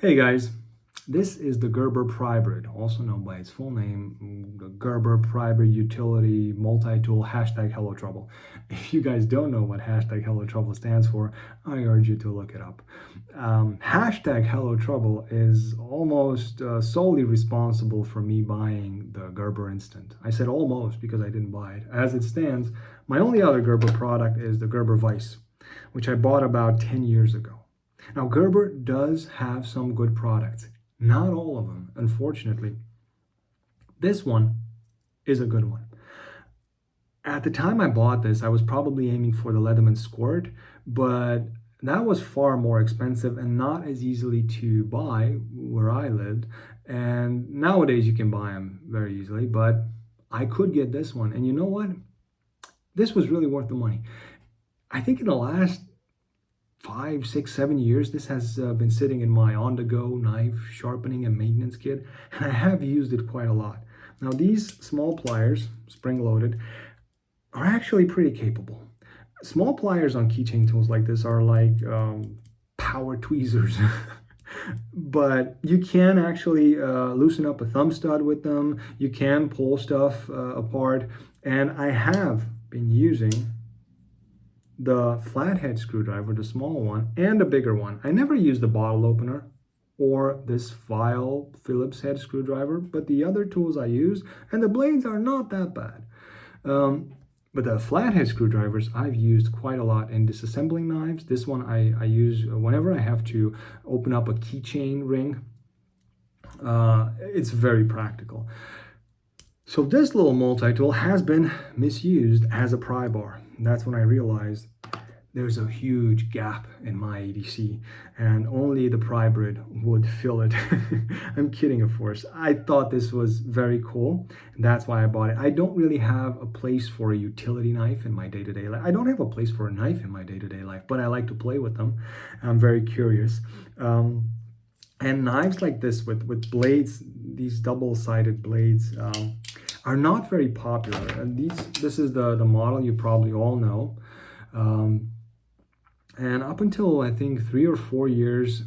Hey guys, this is the Gerber Prybrid, also known by its full name, the Gerber Prybrid Utility Multi-Tool #Hello Trouble. If you guys don't know what #Hello Trouble stands for, I urge you to look it up. #Hello Trouble is almost solely responsible for me buying the Gerber Instant. I said almost because I didn't buy it. As it stands, my only other Gerber product is the Gerber Vice, which I bought about 10 years ago. Now, Gerber does have some good products. Not all of them, unfortunately. This one is a good one. At the time I bought this, I was probably aiming for the Leatherman Squirt, but that was far more expensive and not as easily to buy where I lived. And nowadays you can buy them very easily, but I could get this one. And you know what? This was really worth the money. I think in the last 5, 6, 7 years, this has been sitting in my on-the-go knife sharpening and maintenance kit, and I have used it quite a lot. Now, these small pliers, spring-loaded, are actually pretty capable. Small pliers on keychain tools like this are like power tweezers. But you can actually loosen up a thumb stud with them. You can pull stuff apart, and I have been using the flathead screwdriver, the small one, and the bigger one. I never use the bottle opener or this file Phillips head screwdriver, but the other tools I use, and the blades are not that bad. But the flathead screwdrivers I've used quite a lot in disassembling knives. This one I use whenever I have to open up a keychain ring. It's very practical. So this little multi-tool has been misused as a pry bar. That's when I realized there's a huge gap in my EDC and only the Prybrid would fill it. I'm kidding, of course. I thought this was very cool. And that's why I bought it. I don't really have a place for a utility knife in my day-to-day life. I don't have a place for a knife in my day-to-day life, but I like to play with them. I'm very curious. And knives like this with blades, these double-sided blades, are not very popular. And this is the model you probably all know. And up until I think 3 or 4 years,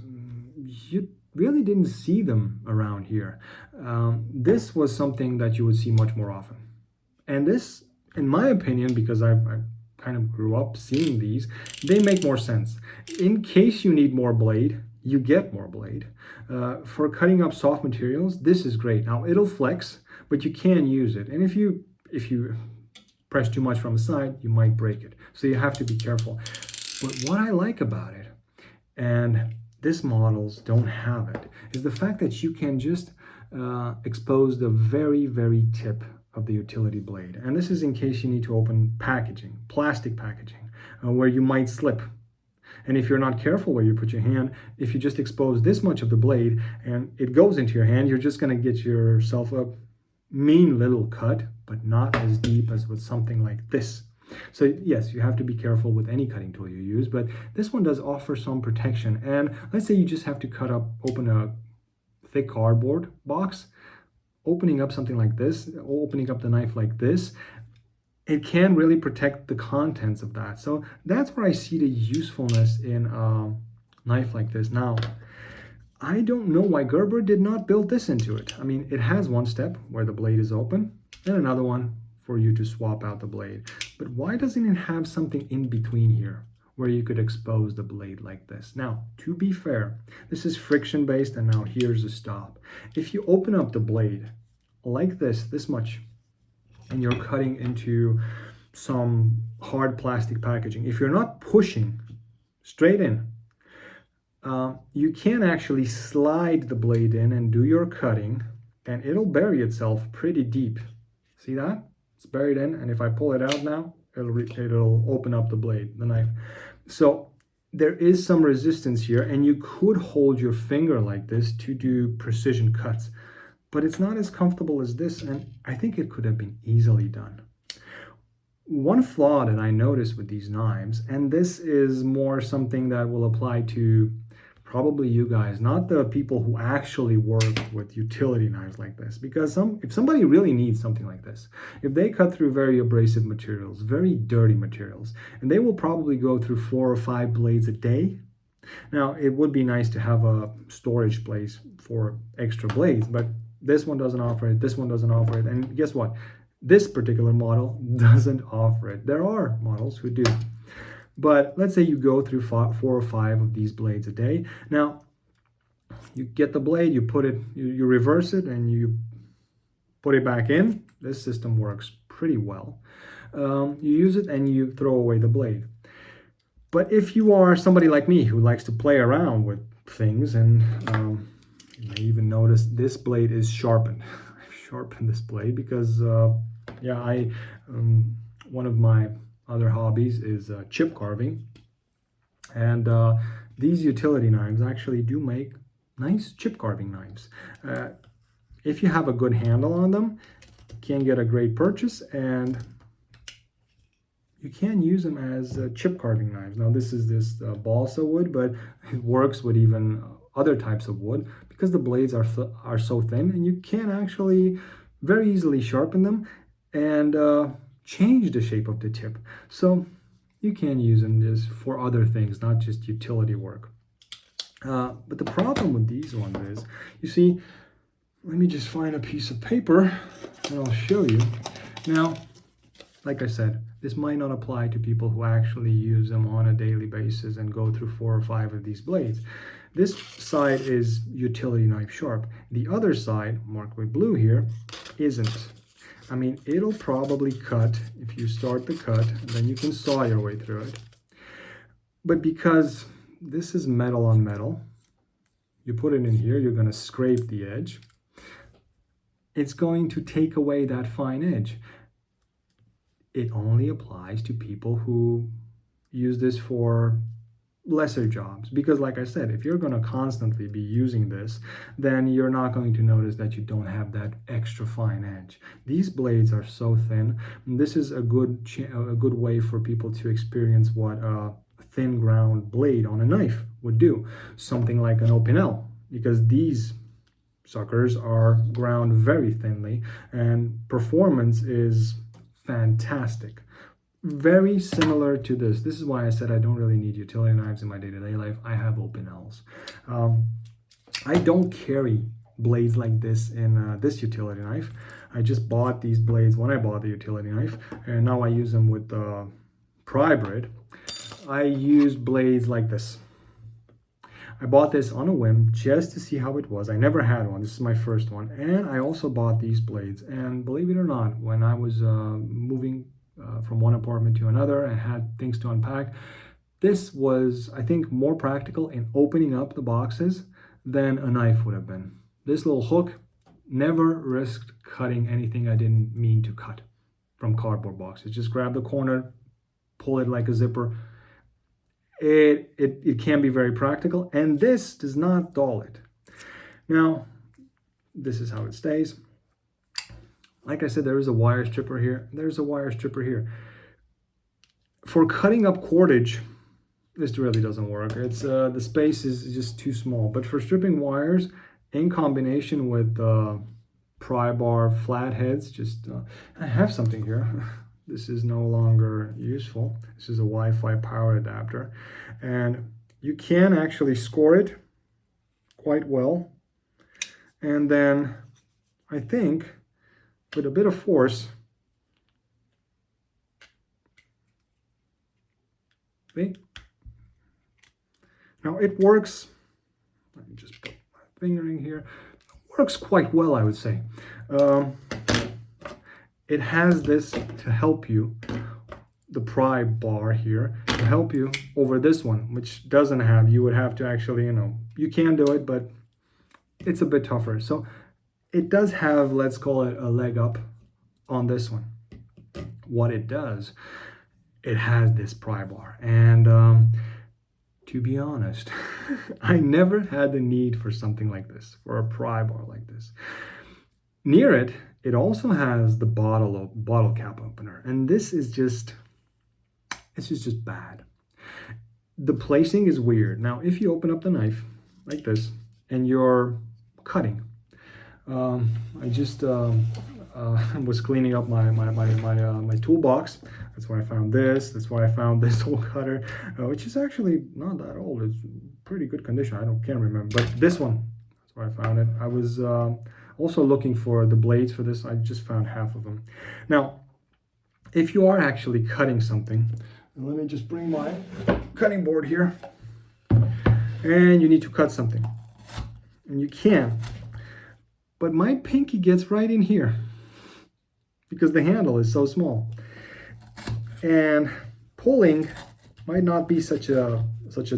you really didn't see them around here. This was something that you would see much more often. And this, in my opinion, because I kind of grew up seeing these, they make more sense. In case you need more blade, you get more blade. For cutting up soft materials, this is great. Now it'll flex, but you can use it. And if you press too much from the side, you might break it. So you have to be careful. But what I like about it, and these models don't have it, is the fact that you can just expose the very, very tip of the utility blade. And this is in case you need to open packaging, plastic packaging, where you might slip. And if you're not careful where you put your hand, if you just expose this much of the blade and it goes into your hand, you're just going to get yourself a mean little cut, but not as deep as with something like this. So yes, you have to be careful with any cutting tool you use, but this one does offer some protection. And let's say you just have to open a thick cardboard box, opening up something like this, opening up the knife like this, it can really protect the contents of that. So that's where I see the usefulness in a knife like this. Now, I don't know why Gerber did not build this into it. I mean, it has one step where the blade is open and another one for you to swap out the blade. But why doesn't it have something in between here where you could expose the blade like this? Now, to be fair, this is friction based, and now here's the stop. If you open up the blade like this much, and you're cutting into some hard plastic packaging, if you're not pushing straight in, you can actually slide the blade in and do your cutting, and it'll bury itself pretty deep. See that? It's buried in, and if I pull it out now, it'll open up the blade, the knife. So there is some resistance here, and you could hold your finger like this to do precision cuts, but it's not as comfortable as this, and I think it could have been easily done. One flaw that I noticed with these knives, and this is more something that will apply to probably you guys, not the people who actually work with utility knives like this, because if somebody really needs something like this, if they cut through very abrasive materials, very dirty materials, and they will probably go through 4 or 5 blades a day, Now, it would be nice to have a storage place for extra blades, but this one doesn't offer it, this one doesn't offer it, and guess what? This particular model doesn't offer it. There are models who do. But let's say you go through 4 or 5 of these blades a day. Now, you get the blade, you put it, you reverse it, and you put it back in. This system works pretty well. You use it and you throw away the blade. But if you are somebody like me who likes to play around with things, and you may even notice this blade is sharpened. I've sharpened this blade because, yeah, one of my other hobbies is chip carving. And these utility knives actually do make nice chip carving knives. If you have a good handle on them, you can get a great purchase, and you can use them as chip carving knives. Now this is this balsa wood, but it works with even other types of wood because the blades are so thin, and you can actually very easily sharpen them and change the shape of the tip. So you can use them just for other things, not just utility work. But the problem with these ones is, you see, let me just find a piece of paper and I'll show you. Now, like I said, this might not apply to people who actually use them on a daily basis and go through 4 or 5 of these blades. This side is utility knife sharp. The other side, marked with blue here, isn't. I mean, it'll probably cut if you start the cut, and then you can saw your way through it. But because this is metal on metal, you put it in here, you're going to scrape the edge. It's going to take away that fine edge. It only applies to people who use this for lesser jobs, because like I said, if you're going to constantly be using this, then you're not going to notice that you don't have that extra fine edge. These blades are so thin. This is a good way for people to experience what a thin ground blade on a knife would do, something like an Opinel, because these suckers are ground very thinly and performance is fantastic. Very similar to this. This is why I said I don't really need utility knives in my day-to-day life. I have Opinels. I don't carry blades like this in this utility knife. I just bought these blades when I bought the utility knife, and now I use them with the Prybrid. I use blades like this. I bought this on a whim just to see how it was. I never had one. This is my first one. And I also bought these blades. And believe it or not, when I was moving from one apartment to another and had things to unpack, this was, I think, more practical in opening up the boxes than a knife would have been. This little hook, never risked cutting anything I didn't mean to cut from cardboard boxes. Just grab the corner, pull it like a zipper. It can be very practical, and this does not dull it. Now, this is how it stays. Like I said, there is a wire stripper here. There's a wire stripper here. For cutting up cordage, this really doesn't work. It's the space is just too small. But for stripping wires, in combination with pry bar flatheads, I have something here. This is no longer useful. This is a Wi-Fi power adapter. And you can actually score it quite well. And then I think with a bit of force, see? Now it works, let me just put my finger in here. It works quite well, I would say. It has this to help you, the pry bar here, to help you over this one, which doesn't have. You would have to actually, you can do it, but it's a bit tougher. So it does have, let's call it a leg up on this one. What it does, it has this pry bar. And to be honest, I never had the need for something like this, for a pry bar like this. Near it, it also has the bottle cap opener, and this is just bad. The placing is weird. Now, if you open up the knife like this and you're cutting, I just was cleaning up my toolbox. That's where I found this. That's where I found this whole cutter, which is actually not that old. It's pretty good condition. Can't remember, but this one, that's where I found it. I was also looking for the blades for this. I just found half of them. Now, if you are actually cutting something, let me just bring my cutting board here, and you need to cut something, and you can, but my pinky gets right in here because the handle is so small, and pulling might not be such a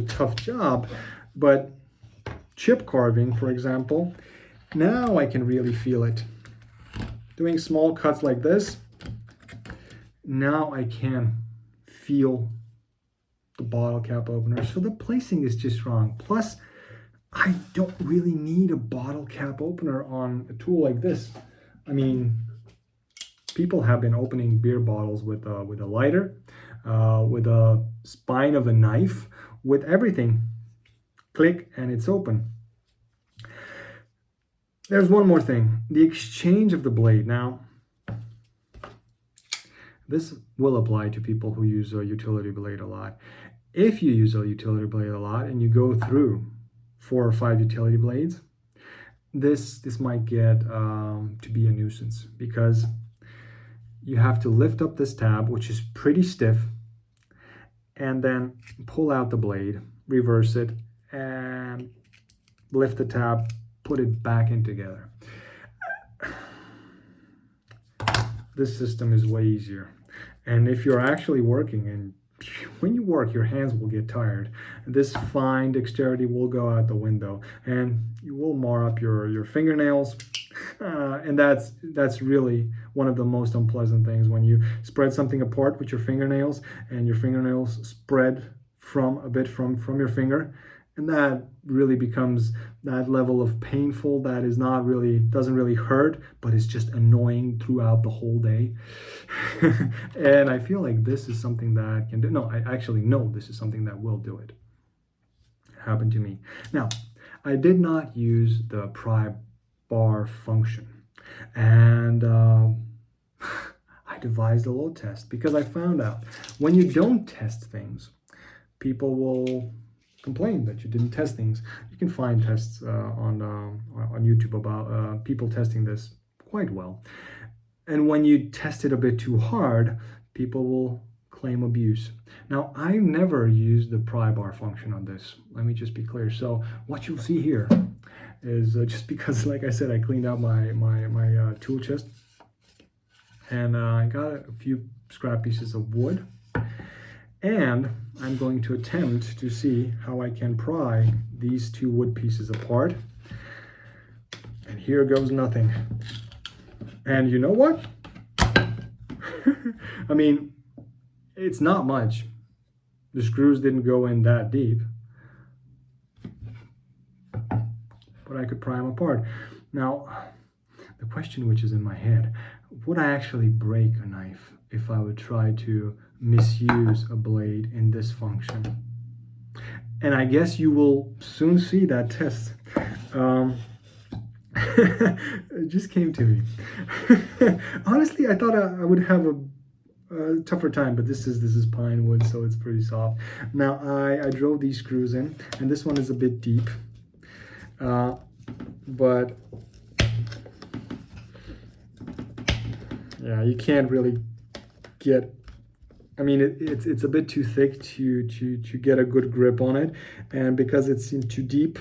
tough job, but chip carving, for example, now I can really feel it. Doing small cuts like this, now I can feel the bottle cap opener. So the placing is just wrong. Plus, I don't really need a bottle cap opener on a tool like this. I mean, people have been opening beer bottles with a lighter, with a spine of a knife, with everything. Click and it's open. There's one more thing, the exchange of the blade. Now, this will apply to people who use a utility blade a lot. If you use a utility blade a lot and you go through 4 or 5 utility blades, this might get to be a nuisance, because you have to lift up this tab, which is pretty stiff, and then pull out the blade, reverse it, and lift the tab, put it back in together. This system is way easier. And if you're actually working, and when you work, your hands will get tired, this fine dexterity will go out the window, and you will mar up your fingernails. And that's really one of the most unpleasant things, when you spread something apart with your fingernails, and your fingernails spread a bit from your finger, and that really becomes that level of painful that doesn't really hurt, but it's just annoying throughout the whole day. And I feel like this is something that can do. No, I actually know this is something that will do it. It happened to me. Now, I did not use the pry bar function, and I devised a little test, because I found out when you don't test things, people will complain that you didn't test things. You can find tests on YouTube about people testing this quite well. And when you test it a bit too hard, people will claim abuse. Now, I never used the pry bar function on this. Let me just be clear. So what you'll see here is just because, like I said, I cleaned out my tool chest, and I got a few scrap pieces of wood, and I'm going to attempt to see how I can pry these 2 wood pieces apart. And here goes nothing. And you know what? I mean, it's not much. The screws didn't go in that deep, but I could pry them apart. Now, the question which is in my head, would I actually break a knife if I would try to misuse a blade in this function? And I guess you will soon see that test. It just came to me. Honestly, I thought I would have a tougher time, but this is pine wood, so it's pretty soft. Now, I drove these screws in, and this one is a bit deep, but yeah, you can't really get, I mean, it's a bit too thick to get a good grip on it, and because it's in too deep,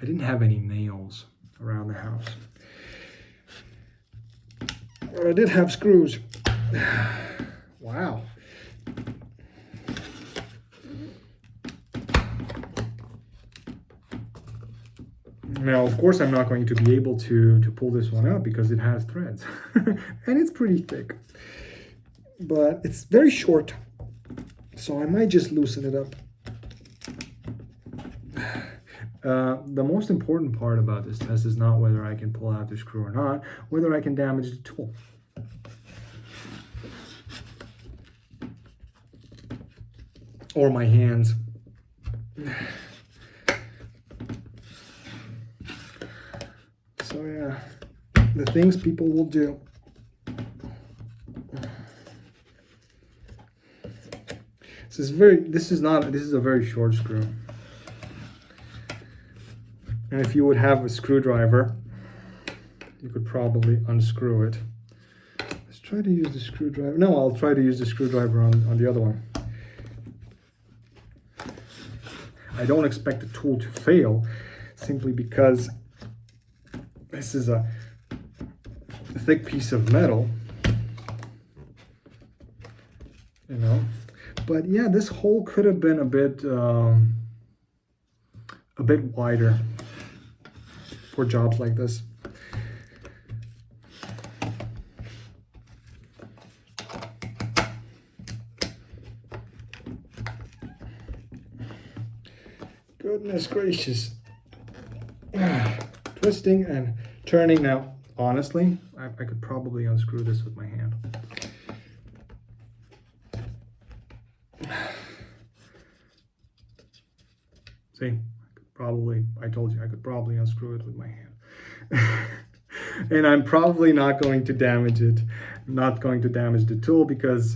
I didn't have any nails around the house. Or I did have screws. Wow. Now, of course, I'm not going to be able to pull this one out because it has threads. And it's pretty thick. But it's very short, so I might just loosen it up. The most important part about this test is not whether I can pull out the screw or not, whether I can damage the tool. Or my hands. So yeah, the things people will do. This is a very short screw. And if you would have a screwdriver, you could probably unscrew it. Let's try to use the screwdriver. No, I'll try to use the screwdriver on the other one. I don't expect the tool to fail, simply because this is a thick piece of metal, you know. But yeah, this hole could have been a bit wider for jobs like this. Goodness gracious. Twisting and turning. Now, honestly, I could probably unscrew this with my hand. See, I told you, I could probably unscrew it with my hand. And I'm probably not going to damage it. I'm not going to damage the tool because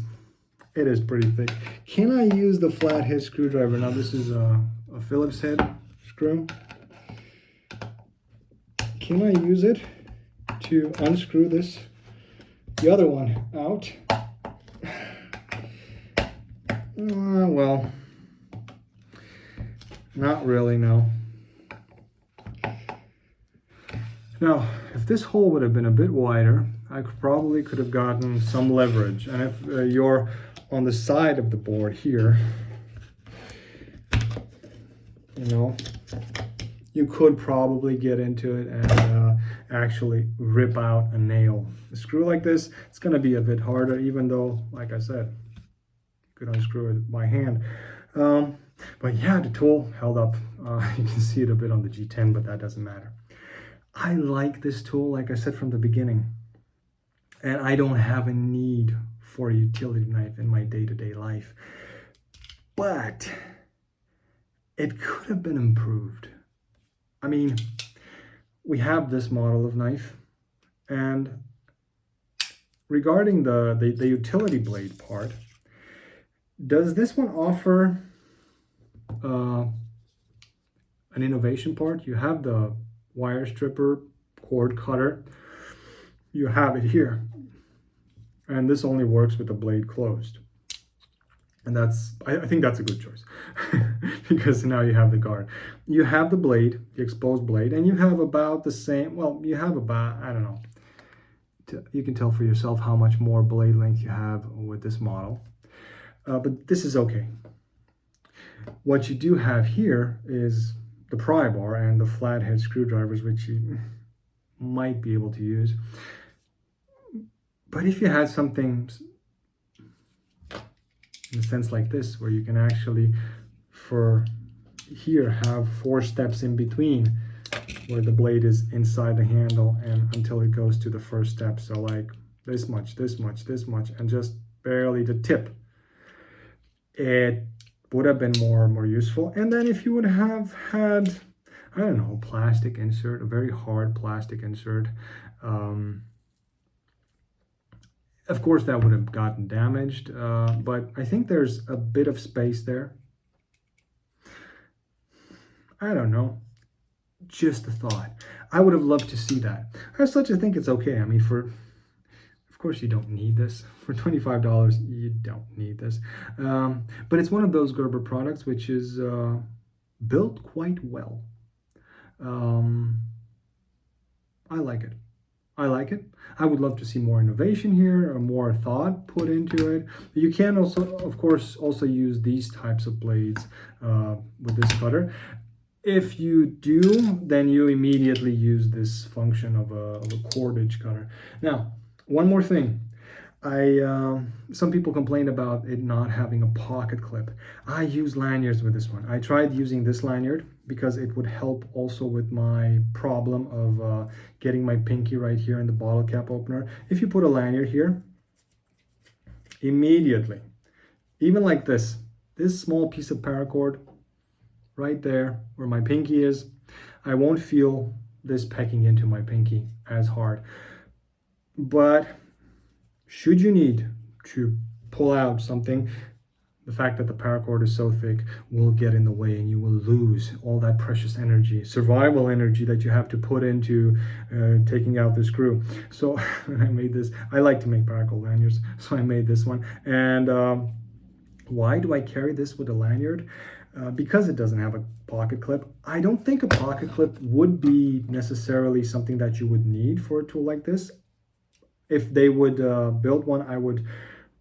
it is pretty thick. Can I use the flathead screwdriver? Now, this is a Phillips head screw. Can I use it to unscrew the other one out? Well, not really, no. Now, if this hole would have been a bit wider, I probably could have gotten some leverage. And if you're on the side of the board here, you know, you could probably get into it and actually rip out a nail. A screw like this, it's going to be a bit harder, even though, like I said, you could unscrew it by hand. But yeah, the tool held up. You can see it a bit on the G10, but that doesn't matter. I like this tool, like I said from the beginning, and I don't have a need for a utility knife in my day-to-day life. But it could have been improved. I mean, we have this model of knife, and regarding the utility blade part, does this one offer an innovation part? You have the wire stripper, cord cutter, you have it here, and this only works with the blade closed. And I think that's a good choice because now you have the guard. You have the blade, the exposed blade, and you have about the same, well, you have about, I don't know, you can tell for yourself how much more blade length you have with this model. But this is okay. What you do have here is the pry bar and the flathead screwdrivers, which you might be able to use. But if you had something in a sense like this, where you can actually, for here, have 4 steps in between, where the blade is inside the handle and until it goes to the first step. So like this much, this much, this much, and just barely the tip. It would have been more useful. And then if you would have had, I don't know, plastic insert, a very hard plastic insert, of course that would have gotten damaged, but I think there's a bit of space there. I don't know, just a thought. I would have loved to see that. As such, I think it's okay. I mean, of course you don't need this. For $25, you don't need this. But it's one of those Gerber products which is built quite well. I like it. I would love to see more innovation here, or more thought put into it. You can also, of course, also use these types of blades with this cutter. If you do, then you immediately use this function of a cordage cutter. Now, one more thing. Some people complain about it not having a pocket clip. I use lanyards with this one. I tried using this lanyard because it would help also with my problem of getting my pinky right here in the bottle cap opener. If you put a lanyard here, immediately, even like this small piece of paracord right there where my pinky is, I won't feel this pecking into my pinky as hard. But should you need to pull out something, The fact that the paracord is so thick will get in the way and you will lose all that precious energy, survival energy that you have to put into taking out the screw. So when I made this, I like to make paracord lanyards, so I made this one. And why do I carry this with a lanyard? Because it doesn't have a pocket clip. I don't think a pocket clip would be necessarily something that you would need for a tool like this. If they would build one, I would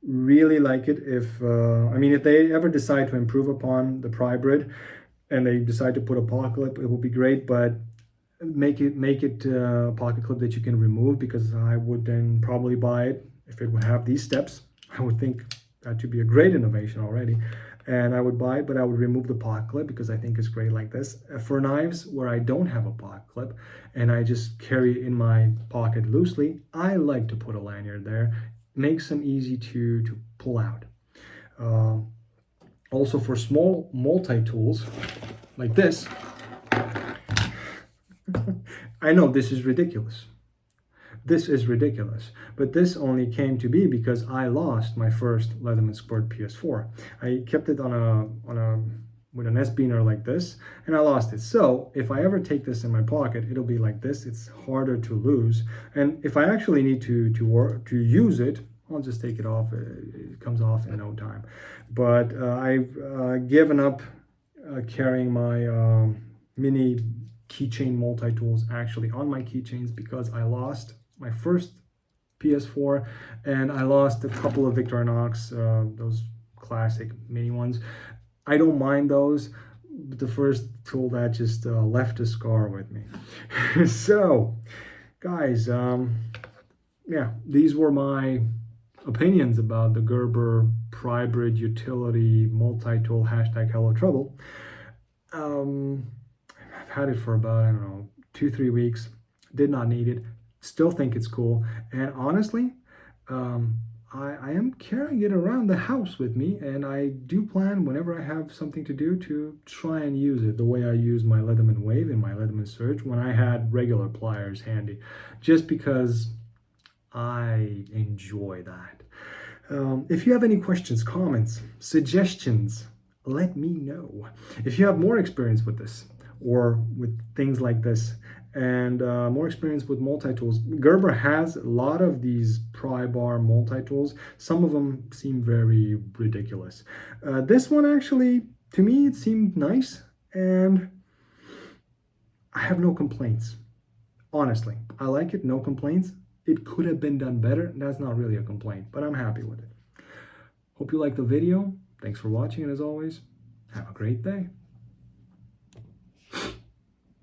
really like it if, I mean, if they ever decide to improve upon the Prybrid and they decide to put a pocket clip, it will be great, but make it a pocket clip that you can remove, because I would then probably buy it if it would have these steps. I would think that would be a great innovation already. And I would buy it, but I would remove the pocket clip because I think it's great like this. For knives where I don't have a pocket clip and I just carry it in my pocket loosely, I like to put a lanyard there. Makes them easy to pull out. Also for small multi-tools like this, I know this is ridiculous. This is ridiculous, but this only came to be because I lost my first Leatherman Squirt PS4. I kept it with an S-beaner like this, and I lost it. So if I ever take this in my pocket, it'll be like this. It's harder to lose, and if I actually need to use it, I'll just take it off. It comes off in no time. But I've given up carrying my mini keychain multi-tools actually on my keychains because I lost my first PS4 and I lost a couple of Victorinox, those classic mini ones. I don't mind those, but the first tool that just left a scar with me. So, guys, yeah, these were my opinions about the Gerber Prybrid utility multi-tool #Hello Trouble. I've had it for about, I don't know, 2-3 weeks. Did not need it. Still think it's cool. And honestly, I am carrying it around the house with me, and I do plan whenever I have something to do to try and use it the way I use my Leatherman Wave and my Leatherman Surge when I had regular pliers handy, just because I enjoy that. If you have any questions, comments, suggestions, let me know. If you have more experience with this or with things like this and more experience with multi-tools, Gerber has a lot of these pry bar multi-tools. Some of them seem very ridiculous. This one actually, to me, it seemed nice and I have no complaints. Honestly, I like it, no complaints. It could have been done better. That's not really a complaint, but I'm happy with it. Hope you liked the video. Thanks for watching, and as always, have a great day.